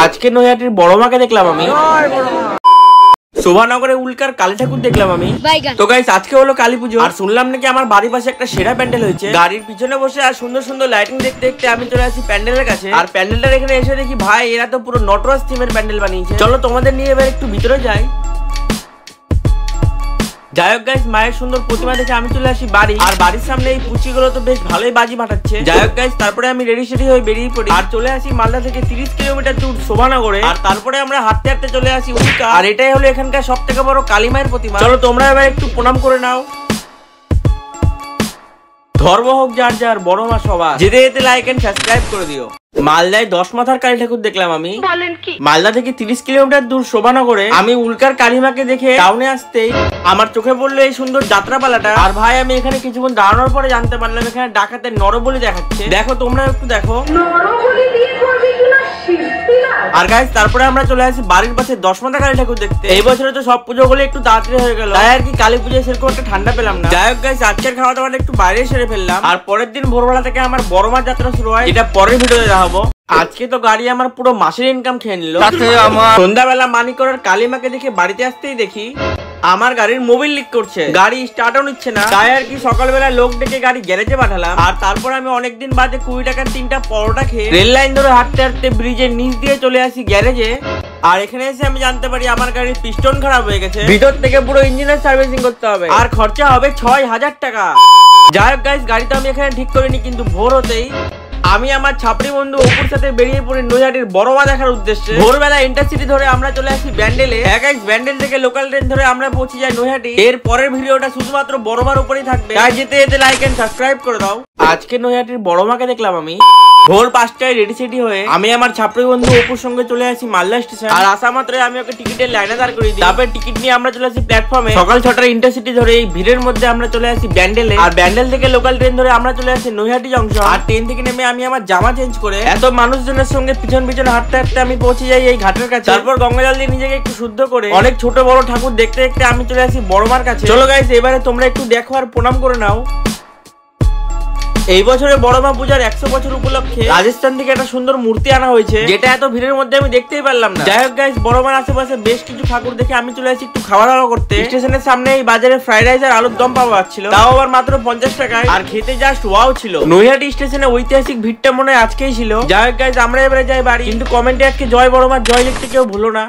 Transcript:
আজকে নৈহাটির বড় মাকে দেখলাম আমি। শোভানগরে উল্কার কালী ঠাকুর দেখলাম আমি। তো গাইস আজকে হলো কালী পুজো, আর শুনলাম নাকি আমার বাড়ির পাশে একটা সেরা প্যান্ডেল হয়েছে। গাড়ির পিছনে বসে আর সুন্দর সুন্দর লাইটিং দেখতে দেখতে আমি চলে আসি প্যান্ডেলের কাছে। আর প্যান্ডেলটার এখানে এসে দেখি ভাই এরা তো পুরো নটরাজ থিমের প্যান্ডেল বানিয়েছে। চলো তোমাদের নিয়ে এবার একটু ভিতরে যাই। যাই হোক গাইস, মায়ের সুন্দর প্রতিমা দেখে আমি চলে আসি বাড়ি। আর বাড়ির সামনে এই পুচিগুলো তো বেশ ভালোই বাজি ফাটাচ্ছে। যাই হোক গাইস, তারপরে আমি রেডি সেডি হয়ে বেরিয়ে পড়ি আর চলে আসি মালদা থেকে 30 কিলোমিটার দূর শোভানগরে। আর তারপরে আমরা হাঁটতে হাঁটতে চলে আসি উল্কা। আর এটাই হলো এখানকার সব থেকে বড় কালী মায়ের প্রতিমা। চলো তোমরা এবার একটু প্রণাম করে নাও। ধর্ম হোক যার যার, বড় মা সবার। যেতে যেতে লাইক এন্ড সাবস্ক্রাইব করে দিও। মালদায় 10 মাথার কালী ঠাকুর দেখলাম আমি। মালদা থেকে 30 কিলোমিটার দূর শোভানগরে আমি উল্কার কালীমাকে দেখে টাউনে আসতেই আমার চোখে পড়লো এই সুন্দর যাত্রাপালাটা। আর ভাই আমি এখানে কিছুক্ষণ দাঁড়ানোর পরে জানতে পারলাম এখানে ডাকাতের নরবলি দেখাচ্ছে। দেখো তোমরা একটু দেখো। আর গাইস তারপরে আমরা চলে আসি বাড়ির পাশে 10 মাথা কালী ঠাকুর দেখতে। এই বছরে তো সব পুজো গুলো একটু তাড়াতাড়ি হয়ে গেল, তাই আর কি কালী পুজোয় সেরকম একটা ঠান্ডা পেলাম না। যাই হোক গাইস, আজকের খাওয়া দাওয়াটা একটু বাইরে সেরে ফেললাম। আর পরের দিন ভোরবেলা থেকে আমার বড় মার যাত্রা শুরু হয়, এটা পরের ভিডিওতে দেখাবো। আজকে তো গাড়ি আমার পুরো মাসের ইনকাম খেয়ে নিল। সন্ধ্যাবেলা মানিকরের কালীমাকে দেখে বাড়িতে আসতেই দেখি আমার গাড়ির মোবিল লিক করছে, গাড়ি স্টার্টও নিচ্ছে না। তাই আর কি সকালবেলা লোক ডেকে গাড়ি গ্যারেজে পাঠালাম। আর তারপর আমি অনেকদিন বাদে 20 টাকার 3টা পরোটা খেয়ে রেল লাইন ধরে হাঁটতে হাঁটতে ব্রিজের নিচ দিয়ে চলে আসি গ্যারেজে। আর এখানে এসে আমি জানতে পারি আমার গাড়ির পিস্টন খারাপ হয়ে গেছে, ভিতর থেকে পুরো ইঞ্জিনের সার্ভিসিং করতে হবে আর খরচা হবে 6000 টাকা। যাই হোক গাইস, গাড়ি তো আমি এখানে ঠিক করিনি, কিন্তু ভোর হতেই আমি আমার ছাপড়ি বন্ধু অপুর সাথে বেরিয়ে পড়ি নৈহাটির বড় মা দেখার উদ্দেশ্যে। ভোরবেলা ইন্টারসিটি ধরে আমরা চলে আসি ব্যান্ডেলে। ব্যান্ডেল থেকে লোকাল ট্রেন ধরে আমরা পৌঁছে যাই নৈহাটি। এর পরের ভিডিওটা শুধুমাত্র বড় মার উপরেই থাকবে, তাই যেতে যেতে লাইক এন্ড সাবস্ক্রাইব করে দাও। আজকে নৈহাটির বড় মাকে দেখলাম আমি। ভোর 5টায় রেডি সেডি হয়ে আমি আমার ছাপড়ি বন্ধু অপুর সঙ্গে চলে আসি মালদা স্টেশন। আর আসা মাত্রই আমি ওকে টিকিটের লাইনে দাঁড় করে দিই। তারপর টিকিট নিয়ে আমরা চলে আসি প্ল্যাটফর্মে। সকাল 6টার ইন্টারসিটি ধরে এই ভিড়ের মধ্যে আমরা চলে আসি ব্যান্ডেলে। আর ব্যান্ডেল থেকে লোকাল ট্রেন ধরে আমরা চলে আসি নৈহাটি জংশন। আর ট্রেন থেকে নেমে আমি আমার জামা চেঞ্জ করে এত মানুষজনের সঙ্গে পিছন পিছন হাঁটতে হাঁটতে আমি পৌঁছে যাই এই ঘাটের কাছে। তারপর গঙ্গা জল দিয়ে নিজেকে একটু শুদ্ধ করে অনেক ছোট বড় ঠাকুর দেখতে দেখতে আমি চলে আসি বড় মার কাছে। চলো গাইস, এবারে তোমরা একটু দেখো আর প্রণাম করে নাও। এই বছরে বড় মা পূজার 100 বছর উপলক্ষে রাজস্থান থেকে একটা সুন্দর মূর্তি আনা হয়েছে, যেটা এত ভিড়ের মধ্যে আমি দেখতেই পারলাম না। যাই হোক গাইস, বড় মার আশেপাশে বেশ কিছু ঠাকুর দেখে আমি চলে আসি একটু খাওয়া দাওয়া করতে। স্টেশনের সামনে এই বাজারে ফ্রাইড রাইস আর আলুর দম পাওয়া যাচ্ছিল, তাও আবার মাত্র 50 টাকায়। আর খেতে জাস্ট ওয়াও ছিল। নৈহাটি স্টেশনে ঐতিহাসিক ভিড়টা মনে হয় আজকেই ছিল। যাই হোক গাইস, আমরা এবারে যাই বাড়ি, কিন্তু কমেন্টে আজকে জয় বড় মা জয় লিখতে কেউ ভুলো না।